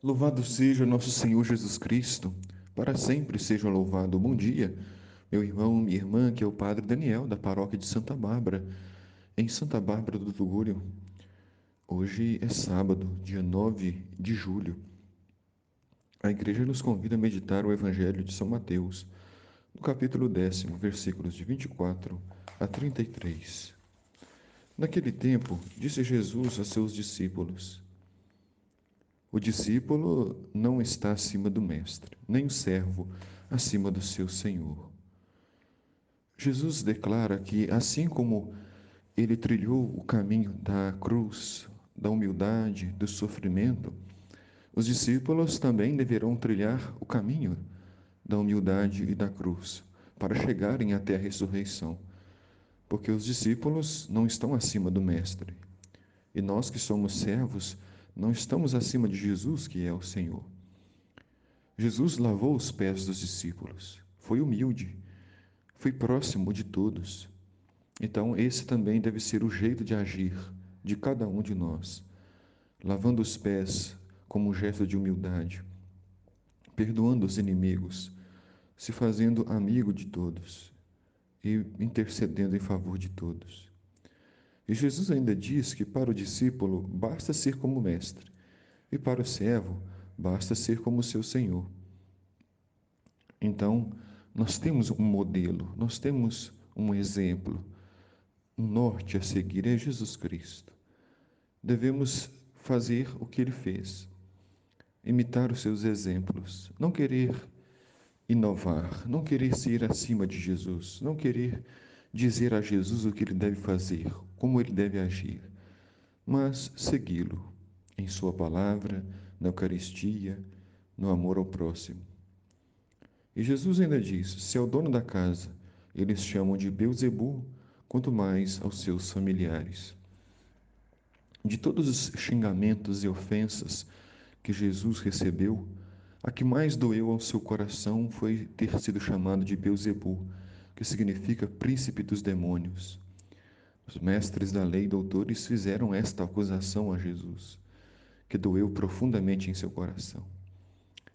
Louvado seja nosso Senhor Jesus Cristo, para sempre seja louvado. Bom dia, meu irmão, minha irmã, que é o Padre Daniel, da paróquia de Santa Bárbara, em Santa Bárbara do Tugúrio. Hoje é sábado, dia 9 de julho. A igreja nos convida a meditar o Evangelho de São Mateus, no capítulo 10, versículos de 24 a 33. Naquele tempo, disse Jesus a seus discípulos: O discípulo não está acima do mestre, nem o servo acima do seu senhor. Jesus declara que, assim como ele trilhou o caminho da cruz, da humildade, do sofrimento, os discípulos também deverão trilhar o caminho da humildade e da cruz, para chegarem até a ressurreição, porque os discípulos não estão acima do mestre, e nós que somos servos não estamos acima de Jesus, que é o Senhor. Jesus lavou os pés dos discípulos, foi humilde, foi próximo de todos. Então, esse também deve ser o jeito de agir de cada um de nós, lavando os pés como um gesto de humildade, perdoando os inimigos, se fazendo amigo de todos e intercedendo em favor de todos. E Jesus ainda diz que para o discípulo basta ser como mestre, e para o servo basta ser como seu senhor. Então, nós temos um modelo, nós temos um exemplo, um norte a seguir, é Jesus Cristo. Devemos fazer o que ele fez, imitar os seus exemplos, não querer inovar, não querer ser acima de Jesus, não querer dizer a Jesus o que ele deve fazer, como ele deve agir, mas segui-lo em sua palavra, na Eucaristia, no amor ao próximo. E Jesus ainda diz: se ao dono da casa eles chamam de Beelzebu, quanto mais aos seus familiares. De todos os xingamentos e ofensas que Jesus recebeu, a que mais doeu ao seu coração foi ter sido chamado de Beelzebu, que significa príncipe dos demônios. Os mestres da lei e doutores fizeram esta acusação a Jesus, que doeu profundamente em seu coração.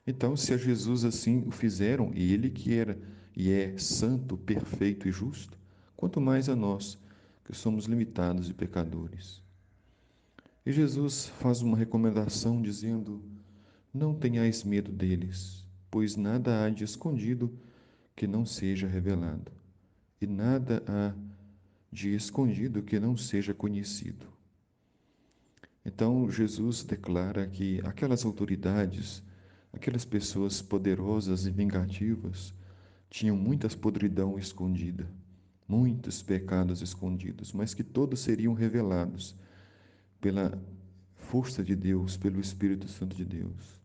Então, se a Jesus assim o fizeram, e ele que era e é santo, perfeito e justo, quanto mais a nós, que somos limitados e pecadores. E Jesus faz uma recomendação dizendo: não tenhais medo deles, pois nada há de escondido que não seja revelado, e nada há de escondido que não seja conhecido. Então, Jesus declara que aquelas autoridades, aquelas pessoas poderosas e vingativas, tinham muitas podridão escondida, muitos pecados escondidos, mas que todos seriam revelados pela força de Deus, pelo Espírito Santo de Deus.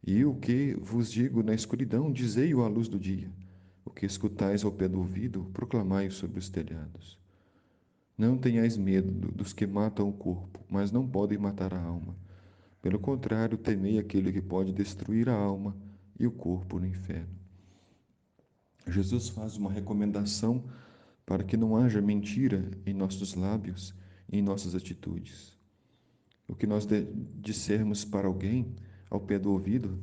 E o que vos digo na escuridão, dizei-o à luz do dia. O que escutais ao pé do ouvido, proclamai-o sobre os telhados. Não tenhais medo dos que matam o corpo, mas não podem matar a alma. Pelo contrário, temei aquele que pode destruir a alma e o corpo no inferno. Jesus faz uma recomendação para que não haja mentira em nossos lábios e em nossas atitudes. O que nós dissermos para alguém ao pé do ouvido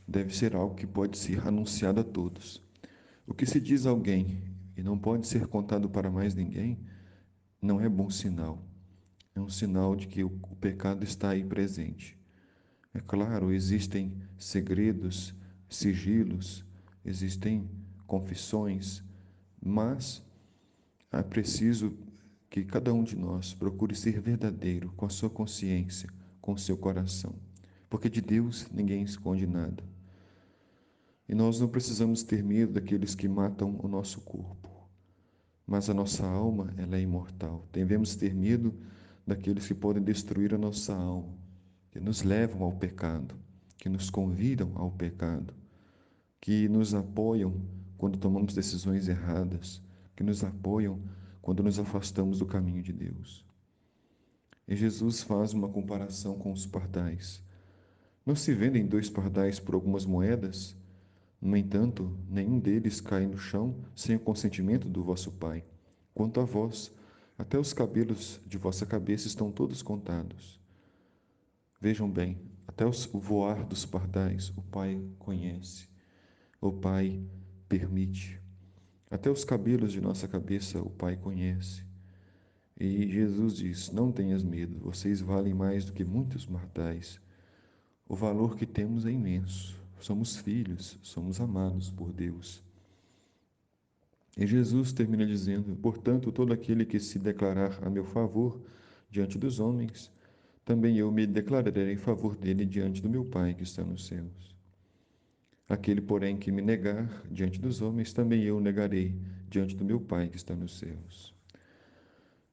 deve ser algo que pode ser anunciado a todos. O que se diz a alguém e não pode ser contado para mais ninguém não é bom sinal. É um sinal de que o pecado está aí presente. É claro, existem segredos, sigilos, existem confissões, mas é preciso que cada um de nós procure ser verdadeiro com a sua consciência, com o seu coração, porque de Deus ninguém esconde nada. E nós não precisamos ter medo daqueles que matam o nosso corpo, mas a nossa alma, ela é imortal. Devemos ter medo daqueles que podem destruir a nossa alma, que nos levam ao pecado, que nos convidam ao pecado, que nos apoiam quando tomamos decisões erradas, que nos apoiam quando nos afastamos do caminho de Deus. E Jesus faz uma comparação com os pardais. Não se vendem 2 pardais por algumas moedas? No entanto, nenhum deles cai no chão sem o consentimento do vosso Pai. Quanto a vós, até os cabelos de vossa cabeça estão todos contados. Vejam bem, até o voar dos pardais o Pai conhece, o Pai permite. Até os cabelos de nossa cabeça o Pai conhece. E Jesus diz: Não tenhas medo, vocês valem mais do que muitos mortais. O valor que temos é imenso. Somos filhos, somos amados por Deus. E Jesus termina dizendo: Portanto, todo aquele que se declarar a meu favor diante dos homens, também eu me declararei em favor dele diante do meu Pai que está nos céus. Aquele, porém, que me negar diante dos homens, também eu negarei diante do meu Pai que está nos céus.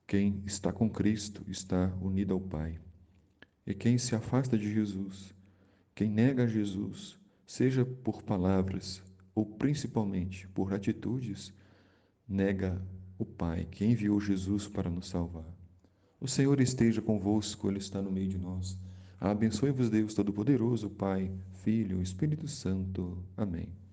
Quem está com Cristo está unido ao Pai. E quem se afasta de Jesus, quem nega Jesus, seja por palavras ou principalmente por atitudes, nega o Pai que enviou Jesus para nos salvar. O Senhor esteja convosco, Ele está no meio de nós. Abençoe-vos Deus Todo-Poderoso, Pai, Filho, Espírito Santo. Amém.